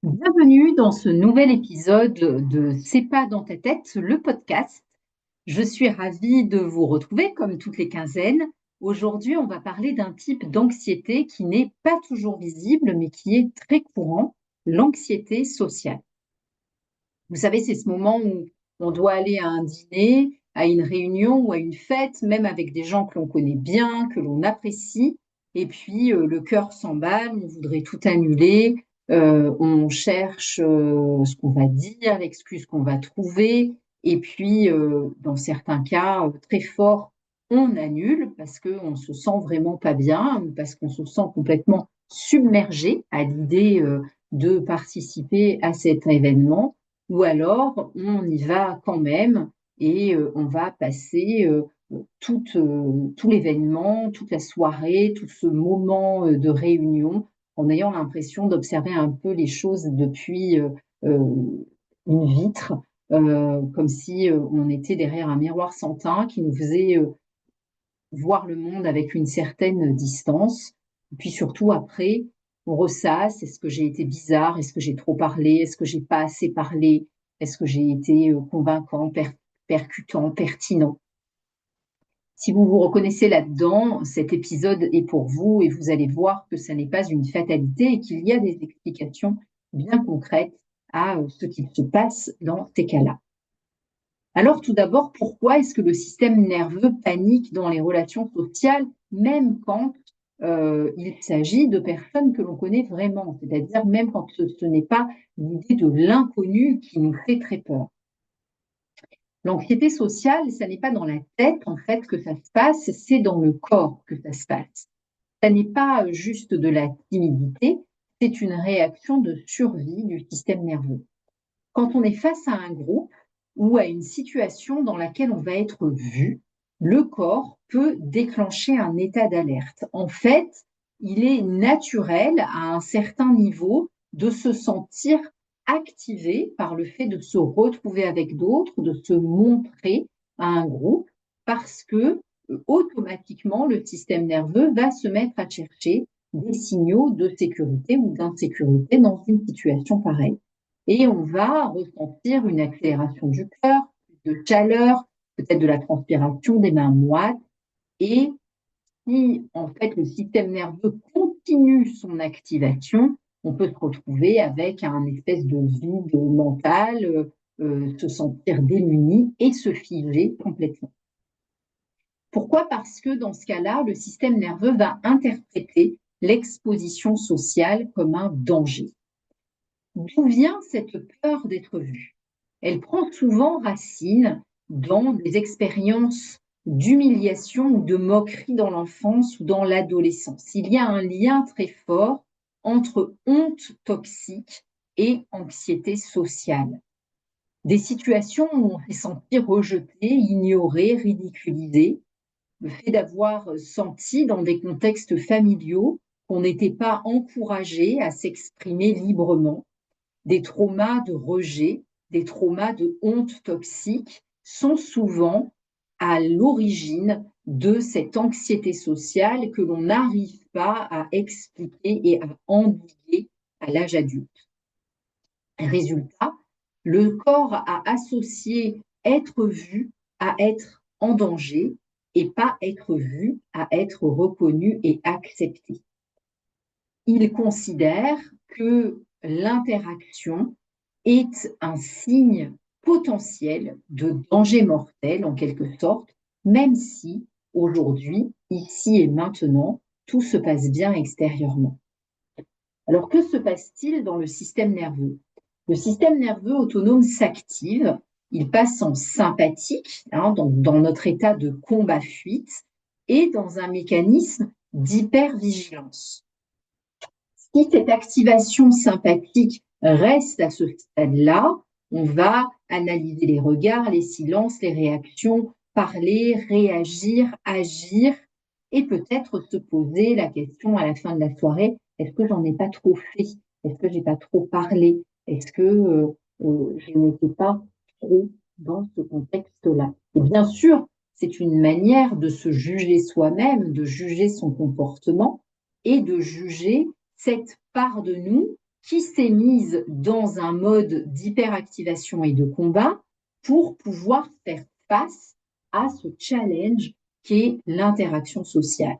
Bienvenue dans ce nouvel épisode de C'est pas dans ta tête, le podcast. Je suis ravie de vous retrouver comme toutes les quinzaines. Aujourd'hui, on va parler d'un type d'anxiété qui n'est pas toujours visible, mais qui est très courant, l'anxiété sociale. Vous savez, c'est ce moment où on doit aller à un dîner, à une réunion ou à une fête, même avec des gens que l'on connaît bien, que l'on apprécie, et puis le cœur s'emballe, on voudrait tout annuler, on cherche ce qu'on va dire, l'excuse qu'on va trouver, et puis dans certains cas très forts, on annule parce qu'on se sent vraiment pas bien, ou parce qu'on se sent complètement submergé à l'idée de participer à cet événement ou alors on y va quand même et on va passer tout l'événement, toute la soirée, tout ce moment de réunion en ayant l'impression d'observer un peu les choses depuis une vitre, comme si on était derrière un miroir sans teint qui nous faisait voir le monde avec une certaine distance. Et puis surtout après, on ressasse, est-ce que j'ai été bizarre, est-ce que j'ai trop parlé, est-ce que j'ai pas assez parlé, est-ce que j'ai été convaincant, percutant, pertinent. Si vous vous reconnaissez là-dedans, cet épisode est pour vous et vous allez voir que ça n'est pas une fatalité et qu'il y a des explications bien concrètes à ce qu'il se passe dans ces cas-là. Alors tout d'abord, pourquoi est-ce que le système nerveux panique dans les relations sociales, même quand il s'agit de personnes que l'on connaît vraiment, c'est-à-dire même quand ce n'est pas l'idée de l'inconnu qui nous fait très peur. L'anxiété sociale, ça n'est pas dans la tête en fait que ça se passe, c'est dans le corps que ça se passe. Ça n'est pas juste de la timidité, c'est une réaction de survie du système nerveux. Quand on est face à un groupe ou à une situation dans laquelle on va être vu, le corps peut déclencher un état d'alerte. En fait, il est naturel à un certain niveau de se sentir activé par le fait de se retrouver avec d'autres, de se montrer à un groupe, parce que automatiquement, le système nerveux va se mettre à chercher des signaux de sécurité ou d'insécurité dans une situation pareille. Et on va ressentir une accélération du cœur, de chaleur, peut-être de la transpiration, des mains moites. Et si en fait le système nerveux continue son activation, on peut se retrouver avec un espèce de vide mental, se sentir démuni et se figer complètement. Pourquoi? Parce que dans ce cas-là, le système nerveux va interpréter l'exposition sociale comme un danger. D'où vient cette peur d'être vue? Elle prend souvent racine dans des expériences d'humiliation ou de moquerie dans l'enfance ou dans l'adolescence. Il y a un lien très fort entre honte toxique et anxiété sociale. Des situations où on s'est senti rejeté, ignoré, ridiculisé, le fait d'avoir senti dans des contextes familiaux qu'on n'était pas encouragé à s'exprimer librement, des traumas de rejet, des traumas de honte toxique sont souvent à l'origine de cette anxiété sociale que l'on n'arrive pas à expliquer et à endiguer à l'âge adulte. Résultat, le corps a associé être vu à être en danger et pas être vu à être reconnu et accepté. Il considère que l'interaction est un signe potentiel de danger mortel en quelque sorte, même si aujourd'hui, ici et maintenant, tout se passe bien extérieurement. Alors que se passe-t-il dans le système nerveux? Le système nerveux autonome s'active, il passe en sympathique, dans notre état de combat-fuite, et dans un mécanisme d'hypervigilance. Si cette activation sympathique reste à ce stade-là, on va analyser les regards, les silences, les réactions, parler, réagir, agir et peut-être se poser la question à la fin de la soirée, est-ce que j'en ai pas trop fait? Est-ce que j'ai pas trop parlé? Est-ce que je n'étais pas trop dans ce contexte-là? Et bien sûr, c'est une manière de se juger soi-même, de juger son comportement et de juger cette part de nous qui s'est mise dans un mode d'hyperactivation et de combat pour pouvoir faire face à ce challenge qu'est l'interaction sociale.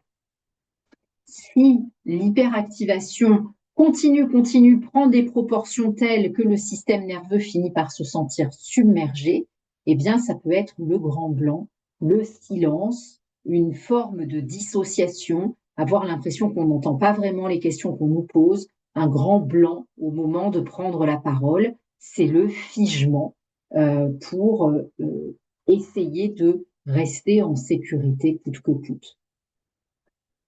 Si l'hyperactivation continue, prend des proportions telles que le système nerveux finit par se sentir submergé, eh bien, ça peut être le grand blanc, le silence, une forme de dissociation, avoir l'impression qu'on n'entend pas vraiment les questions qu'on nous pose, un grand blanc au moment de prendre la parole, c'est le figement pour essayer de rester en sécurité coûte que coûte.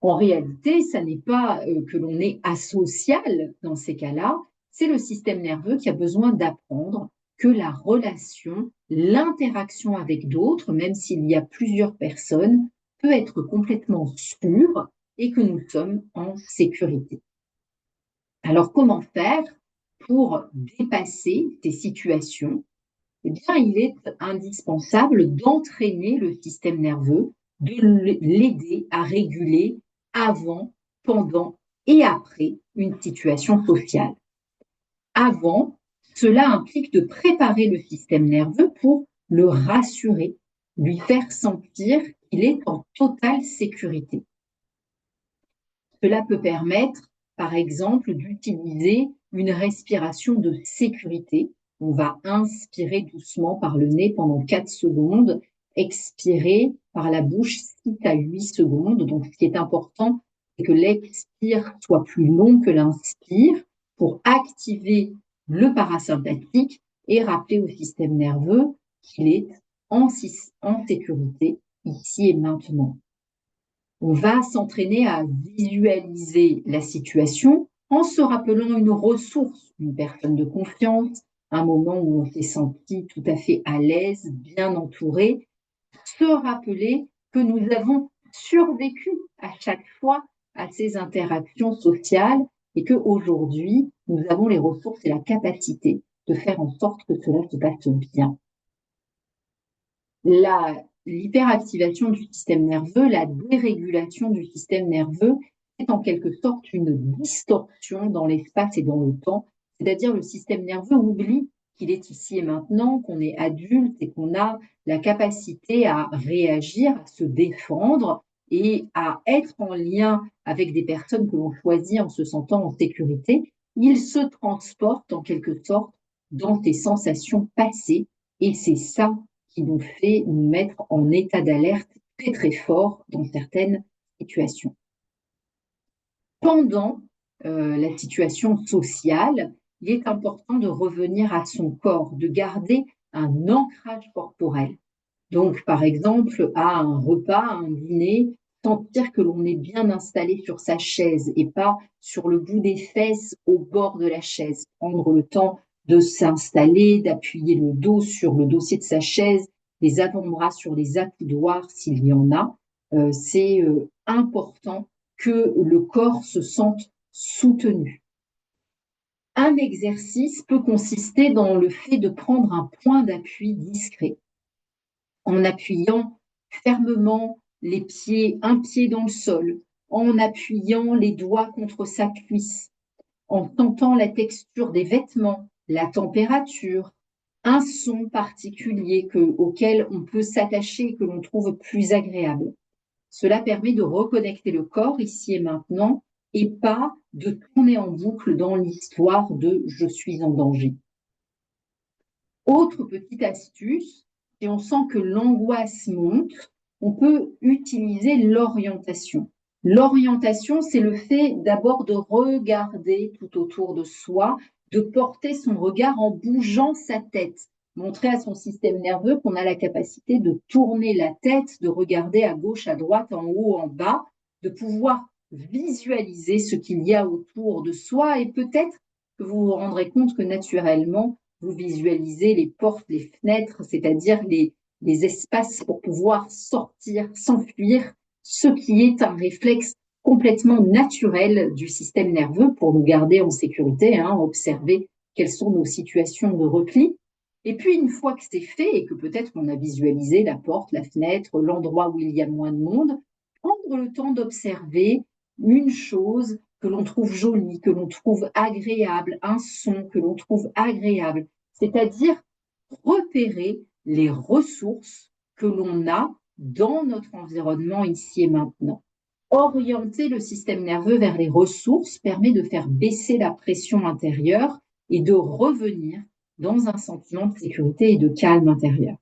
En réalité, ça n'est pas que l'on est asocial dans ces cas-là, c'est le système nerveux qui a besoin d'apprendre que la relation, l'interaction avec d'autres, même s'il y a plusieurs personnes, peut être complètement sûre et que nous sommes en sécurité. Alors, comment faire pour dépasser ces situations? Eh bien, il est indispensable d'entraîner le système nerveux, de l'aider à réguler avant, pendant et après une situation sociale. Avant, cela implique de préparer le système nerveux pour le rassurer, lui faire sentir qu'il est en totale sécurité. Cela peut permettre, par exemple, d'utiliser une respiration de sécurité. On va inspirer doucement par le nez pendant 4 secondes, expirer par la bouche 6 à 8 secondes. Donc, ce qui est important, c'est que l'expire soit plus long que l'inspire pour activer le parasympathique et rappeler au système nerveux qu'il est en sécurité ici et maintenant. On va s'entraîner à visualiser la situation en se rappelant une ressource, une personne de confiance, un moment où on s'est senti tout à fait à l'aise, bien entouré. Se rappeler que nous avons survécu à chaque fois à ces interactions sociales et qu'aujourd'hui, nous avons les ressources et la capacité de faire en sorte que cela se passe bien. L'hyperactivation du système nerveux, la dérégulation du système nerveux, c'est en quelque sorte une distorsion dans l'espace et dans le temps. C'est-à-dire le système nerveux oublie qu'il est ici et maintenant, qu'on est adulte et qu'on a la capacité à réagir, à se défendre et à être en lien avec des personnes que l'on choisit en se sentant en sécurité. Il se transporte en quelque sorte dans tes sensations passées et c'est ça qui nous fait nous mettre en état d'alerte très très fort dans certaines situations. Pendant la situation sociale, il est important de revenir à son corps, de garder un ancrage corporel. Donc, par exemple, à un repas, à un dîner, sentir que l'on est bien installé sur sa chaise et pas sur le bout des fesses au bord de la chaise. Prendre le temps de s'installer, d'appuyer le dos sur le dossier de sa chaise, les avant-bras sur les accoudoirs s'il y en a. C'est important que le corps se sente soutenu. Un exercice peut consister dans le fait de prendre un point d'appui discret en appuyant fermement les pieds, un pied dans le sol, en appuyant les doigts contre sa cuisse, en sentant la texture des vêtements, la température, un son particulier auquel on peut s'attacher et que l'on trouve plus agréable. Cela permet de reconnecter le corps ici et maintenant et pas de tourner en boucle dans l'histoire de « je suis en danger ». Autre petite astuce, si on sent que l'angoisse monte, on peut utiliser l'orientation. L'orientation, c'est le fait d'abord de regarder tout autour de soi, de porter son regard en bougeant sa tête, montrer à son système nerveux qu'on a la capacité de tourner la tête, de regarder à gauche, à droite, en haut, en bas, de pouvoir visualiser ce qu'il y a autour de soi et peut-être que vous vous rendrez compte que naturellement, vous visualisez les portes, les fenêtres, c'est-à-dire les espaces pour pouvoir sortir, s'enfuir, ce qui est un réflexe complètement naturel du système nerveux pour nous garder en sécurité, observer quelles sont nos situations de repli. Et puis, une fois que c'est fait et que peut-être on a visualisé la porte, la fenêtre, l'endroit où il y a moins de monde, prendre le temps d'observer une chose que l'on trouve joli, que l'on trouve agréable, un son que l'on trouve agréable, c'est-à-dire repérer les ressources que l'on a dans notre environnement ici et maintenant. Orienter le système nerveux vers les ressources permet de faire baisser la pression intérieure et de revenir dans un sentiment de sécurité et de calme intérieur.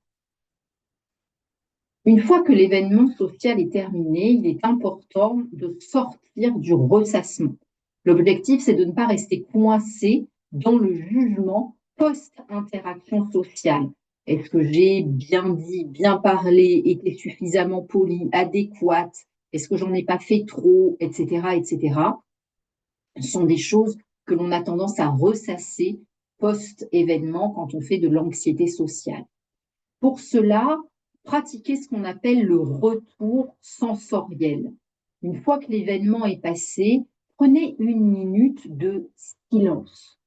Une fois que l'événement social est terminé, il est important de sortir du ressassement. L'objectif, c'est de ne pas rester coincé dans le jugement post-interaction sociale. Est-ce que j'ai bien dit, bien parlé, été suffisamment poli, adéquate? Est-ce que j'en ai pas fait trop, etc., etc. Ce sont des choses que l'on a tendance à ressasser post-événement quand on fait de l'anxiété sociale. Pour cela, pratiquez ce qu'on appelle le retour sensoriel. Une fois que l'événement est passé, prenez une minute de silence.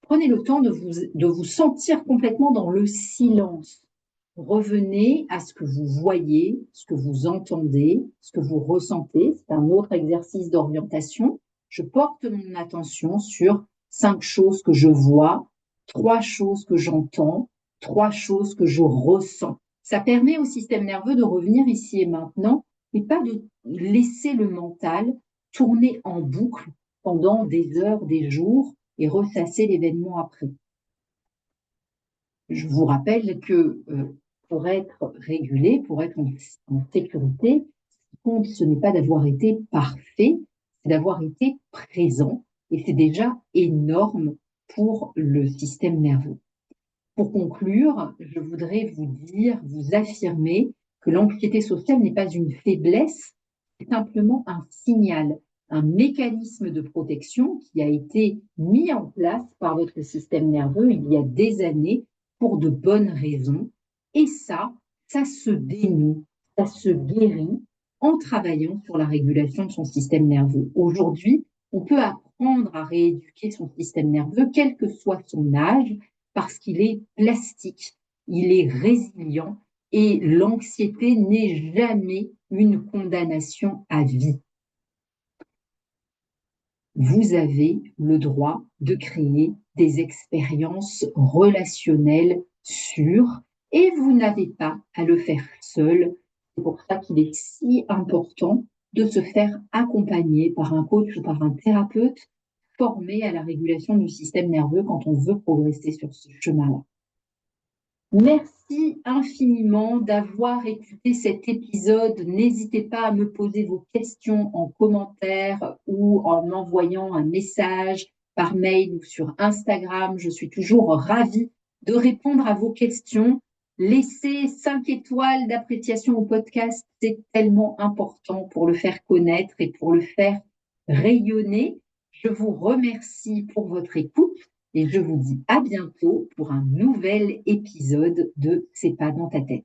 Prenez le temps de vous sentir complètement dans le silence. Revenez à ce que vous voyez, ce que vous entendez, ce que vous ressentez. C'est un autre exercice d'orientation. Je porte mon attention sur 5 choses que je vois, 3 choses que j'entends, 3 choses que je ressens. Ça permet au système nerveux de revenir ici et maintenant et pas de laisser le mental tourner en boucle pendant des heures, des jours et ressasser l'événement après. Je vous rappelle que pour être régulé, pour être en sécurité, ce qui compte, ce n'est pas d'avoir été parfait, c'est d'avoir été présent. Et c'est déjà énorme pour le système nerveux. Pour conclure, je voudrais vous dire, vous affirmer que l'anxiété sociale n'est pas une faiblesse, c'est simplement un signal, un mécanisme de protection qui a été mis en place par votre système nerveux il y a des années pour de bonnes raisons. Et ça se dénoue, ça se guérit en travaillant sur la régulation de son système nerveux. Aujourd'hui, on peut apprendre à rééduquer son système nerveux, quel que soit son âge, parce qu'il est plastique, il est résilient et l'anxiété n'est jamais une condamnation à vie. Vous avez le droit de créer des expériences relationnelles sûres et vous n'avez pas à le faire seul. C'est pour ça qu'il est si important de se faire accompagner par un coach ou par un thérapeute formé à la régulation du système nerveux quand on veut progresser sur ce chemin-là. Merci infiniment d'avoir écouté cet épisode. N'hésitez pas à me poser vos questions en commentaire ou en envoyant un message par mail ou sur Instagram. Je suis toujours ravie de répondre à vos questions. Laissez 5 étoiles d'appréciation au podcast, c'est tellement important pour le faire connaître et pour le faire rayonner. Je vous remercie pour votre écoute. Et je vous dis à bientôt pour un nouvel épisode de C'est pas dans ta tête.